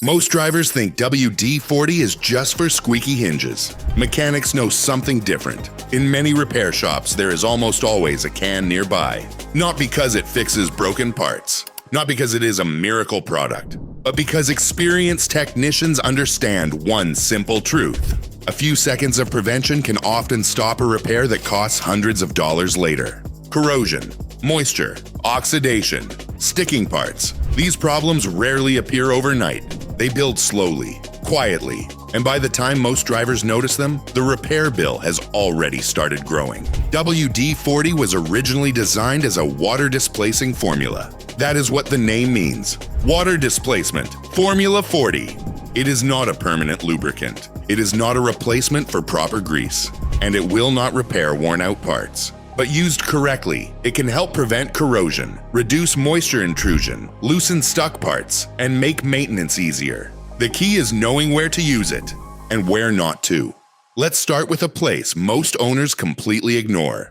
Most drivers think WD-40 is just for squeaky hinges. Mechanics know something different. In many repair shops, there is almost always a can nearby. Not because it fixes broken parts, not because it is a miracle product, but because experienced technicians understand one simple truth. A few seconds of prevention can often stop a repair that costs hundreds of dollars later. Corrosion, moisture, oxidation, sticking parts. These problems rarely appear overnight. They build slowly, quietly, and by the time most drivers notice them, the repair bill has already started growing. WD-40 was originally designed as a water-displacing formula. That is what the name means. Water displacement, Formula 40. It is not a permanent lubricant. It is not a replacement for proper grease, and it will not repair worn-out parts. But used correctly, it can help prevent corrosion, reduce moisture intrusion, loosen stuck parts, and make maintenance easier. The key is knowing where to use it and where not to. Let's start with a place most owners completely ignore.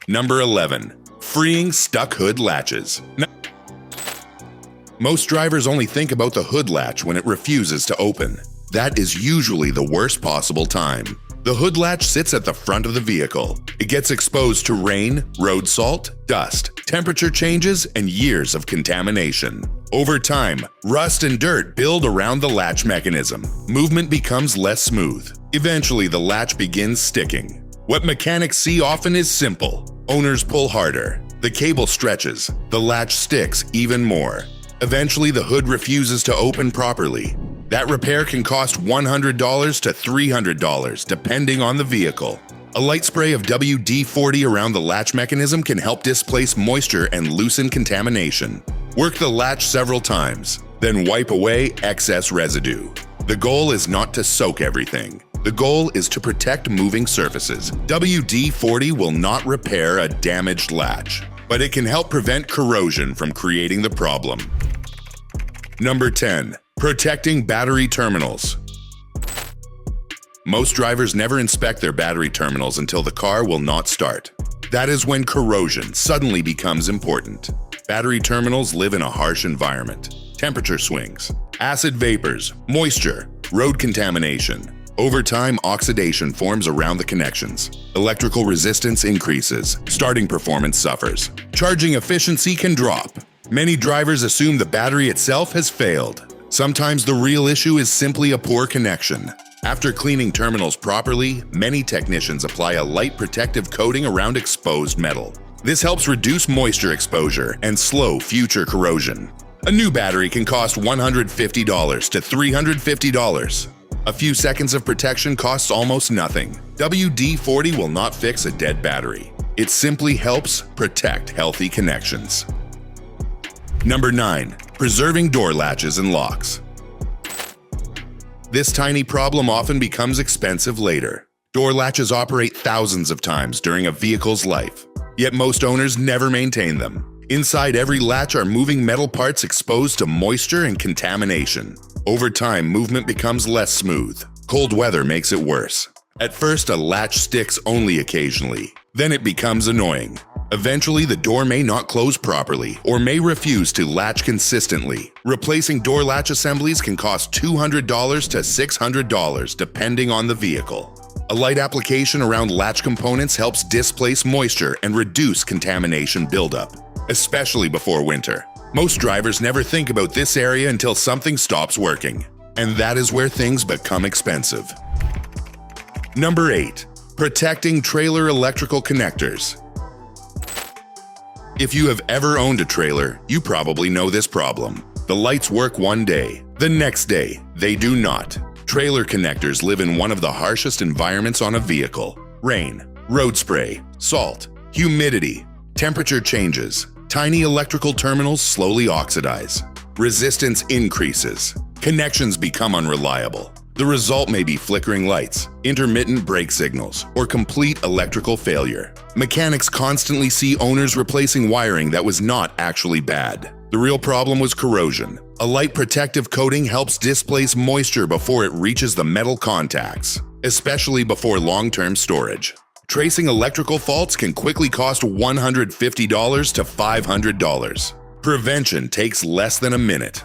Number 11. Freeing stuck hood latches. Most drivers only think about the hood latch when it refuses to open. That is usually the worst possible time. The hood latch sits at the front of the vehicle. It gets exposed to rain, road salt, dust, temperature changes, and years of contamination. Over time, rust and dirt build around the latch mechanism. Movement becomes less smooth. Eventually, the latch begins sticking. What mechanics see often is simple. Owners pull harder. The cable stretches. The latch sticks even more. Eventually, the hood refuses to open properly. That repair can cost $100 to $300, depending on the vehicle. A light spray of WD-40 around the latch mechanism can help displace moisture and loosen contamination. Work the latch several times, then wipe away excess residue. The goal is not to soak everything. The goal is to protect moving surfaces. WD-40 will not repair a damaged latch, but it can help prevent corrosion from creating the problem. Number 10. Protecting battery terminals. Most drivers never inspect their battery terminals until the car will not start. That is when corrosion suddenly becomes important. Battery terminals live in a harsh environment. Temperature swings, acid vapors, moisture, road contamination. Over time, oxidation forms around the connections. Electrical resistance increases. Starting performance suffers. Charging efficiency can drop. Many drivers assume the battery itself has failed. Sometimes the real issue is simply a poor connection. After cleaning terminals properly, many technicians apply a light protective coating around exposed metal. This helps reduce moisture exposure and slow future corrosion. A new battery can cost $150 to $350. A few seconds of protection costs almost nothing. WD-40 will not fix a dead battery. It simply helps protect healthy connections. Number 9. Preserving door latches and locks. This tiny problem often becomes expensive later. Door latches operate thousands of times during a vehicle's life, yet most owners never maintain them. Inside every latch are moving metal parts exposed to moisture and contamination. Over time, movement becomes less smooth. Cold weather makes it worse. At first, a latch sticks only occasionally. Then it becomes annoying. Eventually, the door may not close properly or may refuse to latch consistently. Replacing door latch assemblies can cost $200 to $600 depending on the vehicle. A light application around latch components helps displace moisture and reduce contamination buildup, especially before winter. Most drivers never think about this area until something stops working, and that is where things become expensive. Number 8. Protecting trailer electrical connectors. If you have ever owned a trailer, you probably know this problem. The lights work one day. The next day, they do not. Trailer connectors live in one of the harshest environments on a vehicle. Rain, road spray, salt, humidity, temperature changes. Tiny electrical terminals slowly oxidize. Resistance increases. Connections become unreliable. The result may be flickering lights, intermittent brake signals, or complete electrical failure. Mechanics constantly see owners replacing wiring that was not actually bad. The real problem was corrosion. A light protective coating helps displace moisture before it reaches the metal contacts, especially before long-term storage. Tracing electrical faults can quickly cost $150 to $500. Prevention takes less than a minute.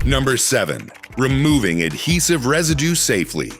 Number 7. Removing adhesive residue safely.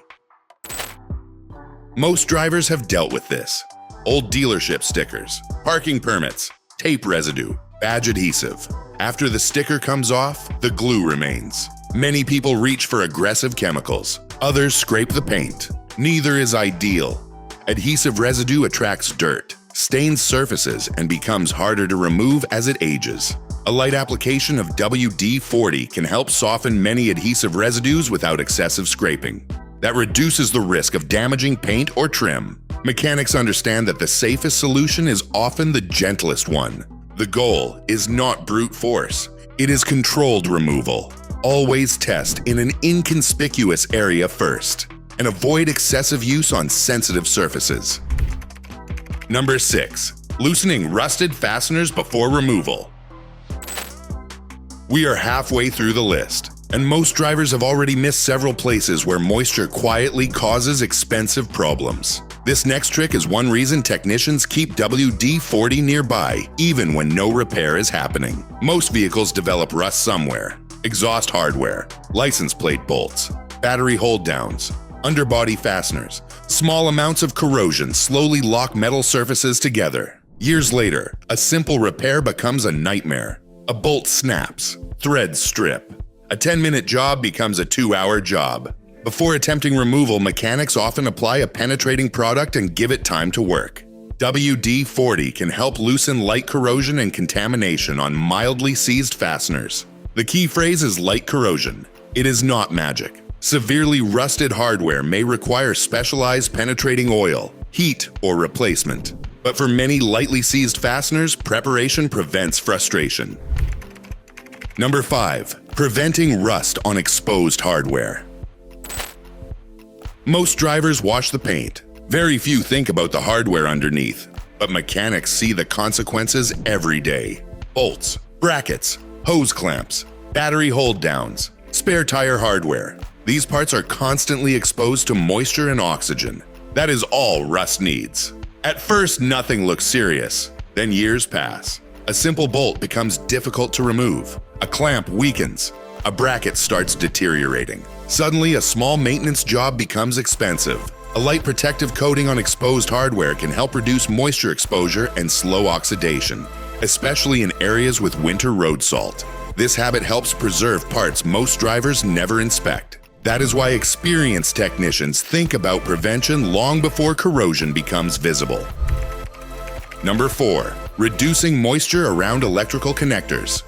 Most drivers have dealt with this. Old dealership stickers, parking permits, tape residue, badge adhesive. After the sticker comes off, the glue remains. Many people reach for aggressive chemicals. Others scrape the paint. Neither is ideal. Adhesive residue attracts dirt, stains surfaces, and becomes harder to remove as it ages. A light application of WD-40 can help soften many adhesive residues without excessive scraping. That reduces the risk of damaging paint or trim. Mechanics understand that the safest solution is often the gentlest one. The goal is not brute force. It is controlled removal. Always test in an inconspicuous area first, and avoid excessive use on sensitive surfaces. Number 6. Loosening rusted fasteners before removal. We are halfway through the list, and most drivers have already missed several places where moisture quietly causes expensive problems. This next trick is one reason technicians keep WD-40 nearby, even when no repair is happening. Most vehicles develop rust somewhere. Exhaust hardware, license plate bolts, battery hold-downs, underbody fasteners. Small amounts of corrosion slowly lock metal surfaces together. Years later, a simple repair becomes a nightmare. A bolt snaps, threads strip. A 10-minute job becomes a 2-hour job. Before attempting removal, mechanics often apply a penetrating product and give it time to work. WD-40 can help loosen light corrosion and contamination on mildly seized fasteners. The key phrase is light corrosion. It is not magic. Severely rusted hardware may require specialized penetrating oil, heat, or replacement. But for many lightly seized fasteners, preparation prevents frustration. Number 5. Preventing rust on exposed hardware. Most drivers wash the paint. Very few think about the hardware underneath, but mechanics see the consequences every day. Bolts, brackets, hose clamps, battery hold-downs, spare tire hardware. These parts are constantly exposed to moisture and oxygen. That is all rust needs. At first, nothing looks serious. Then years pass. A simple bolt becomes difficult to remove. A clamp weakens. A bracket starts deteriorating. Suddenly, a small maintenance job becomes expensive. A light protective coating on exposed hardware can help reduce moisture exposure and slow oxidation, especially in areas with winter road salt. This habit helps preserve parts most drivers never inspect. That is why experienced technicians think about prevention long before corrosion becomes visible. Number 4. Reducing moisture around electrical connectors.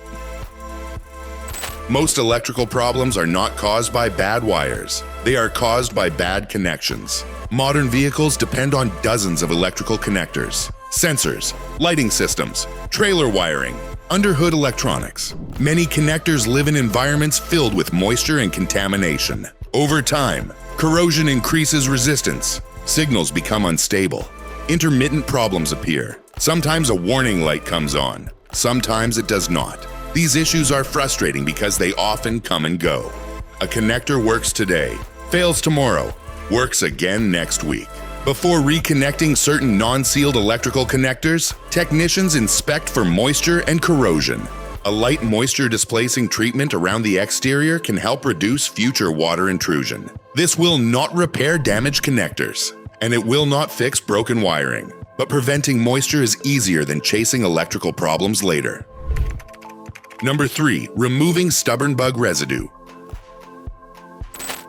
Most electrical problems are not caused by bad wires. They are caused by bad connections. Modern vehicles depend on dozens of electrical connectors, sensors, lighting systems, trailer wiring, underhood electronics. Many connectors live in environments filled with moisture and contamination. Over time, corrosion increases resistance. Signals become unstable. Intermittent problems appear. Sometimes a warning light comes on. Sometimes it does not. These issues are frustrating because they often come and go. A connector works today, fails tomorrow, works again next week. Before reconnecting certain non-sealed electrical connectors, technicians inspect for moisture and corrosion. A light moisture-displacing treatment around the exterior can help reduce future water intrusion. This will not repair damaged connectors, and it will not fix broken wiring. But preventing moisture is easier than chasing electrical problems later. Number 3. Removing stubborn bug residue.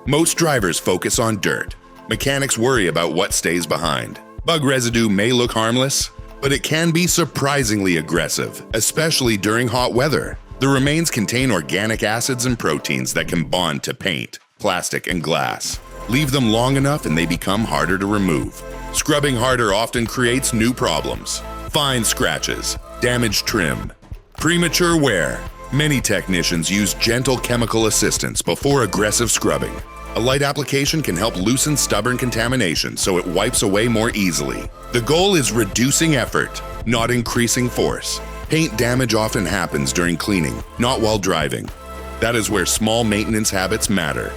Most drivers focus on dirt. Mechanics worry about what stays behind. Bug residue may look harmless, but it can be surprisingly aggressive, especially during hot weather. The remains contain organic acids and proteins that can bond to paint, plastic, and glass. Leave them long enough and they become harder to remove. Scrubbing harder often creates new problems. Fine scratches, damaged trim, premature wear. Many technicians use gentle chemical assistance before aggressive scrubbing. A light application can help loosen stubborn contamination so it wipes away more easily. The goal is reducing effort, not increasing force. Paint damage often happens during cleaning, not while driving. That is where small maintenance habits matter.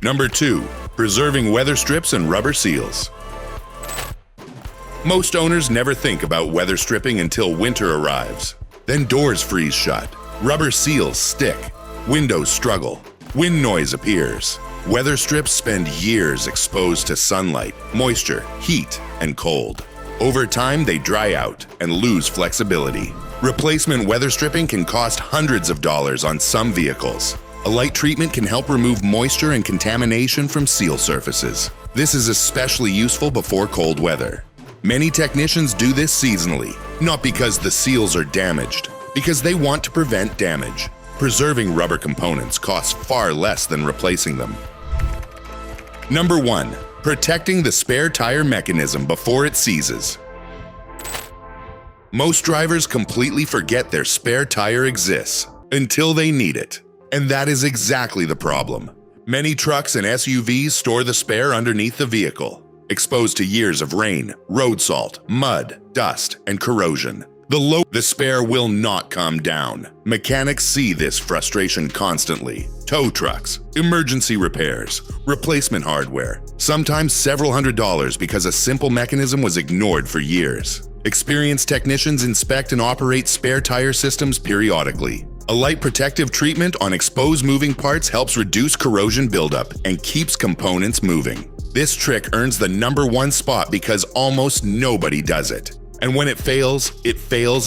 Number 2. Preserving weather strips and rubber seals. Most owners never think about weather stripping until winter arrives. Then doors freeze shut, rubber seals stick, Windows struggle. Wind noise appears. Weather strips spend years exposed to sunlight, moisture, heat, and cold. Over time, they dry out and lose flexibility. Replacement weather stripping can cost hundreds of dollars on some vehicles. A light treatment can help remove moisture and contamination from seal surfaces. This is especially useful before cold weather. Many technicians do this seasonally, not because the seals are damaged, because they want to prevent damage. Preserving rubber components costs far less than replacing them. Number 1. Protecting the spare tire mechanism before it seizes. Most drivers completely forget their spare tire exists until they need it. And that is exactly the problem. Many trucks and SUVs store the spare underneath the vehicle, exposed to years of rain, road salt, mud, dust, and corrosion. The spare will not come down. Mechanics see this frustration constantly. Tow trucks, emergency repairs, replacement hardware, sometimes several $100s because a simple mechanism was ignored for years. Experienced technicians inspect and operate spare tire systems periodically. A light protective treatment on exposed moving parts helps reduce corrosion buildup and keeps components moving. This trick earns the number 1 spot because almost nobody does it. And when it fails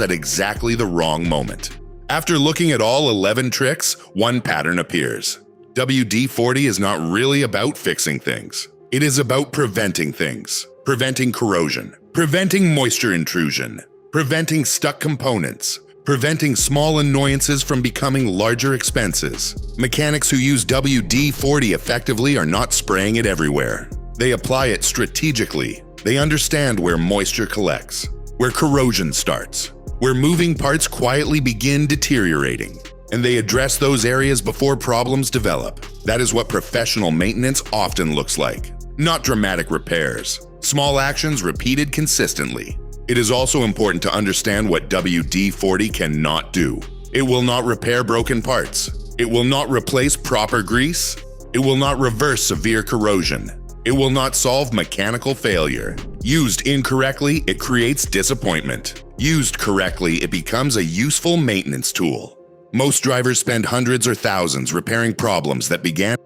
at exactly the wrong moment. After looking at all 11 tricks, one pattern appears. WD-40 is not really about fixing things. It is about preventing things. Preventing corrosion, preventing moisture intrusion, preventing stuck components, preventing small annoyances from becoming larger expenses. Mechanics who use WD-40 effectively are not spraying it everywhere. They apply it strategically. They understand where moisture collects, where corrosion starts, where moving parts quietly begin deteriorating, and they address those areas before problems develop. That is what professional maintenance often looks like. Not dramatic repairs, small actions repeated consistently. It is also important to understand what WD-40 cannot do. It will not repair broken parts. It will not replace proper grease. It will not reverse severe corrosion. It will not solve mechanical failure. Used incorrectly, it creates disappointment. Used correctly, it becomes a useful maintenance tool. Most drivers spend hundreds or thousands repairing problems that began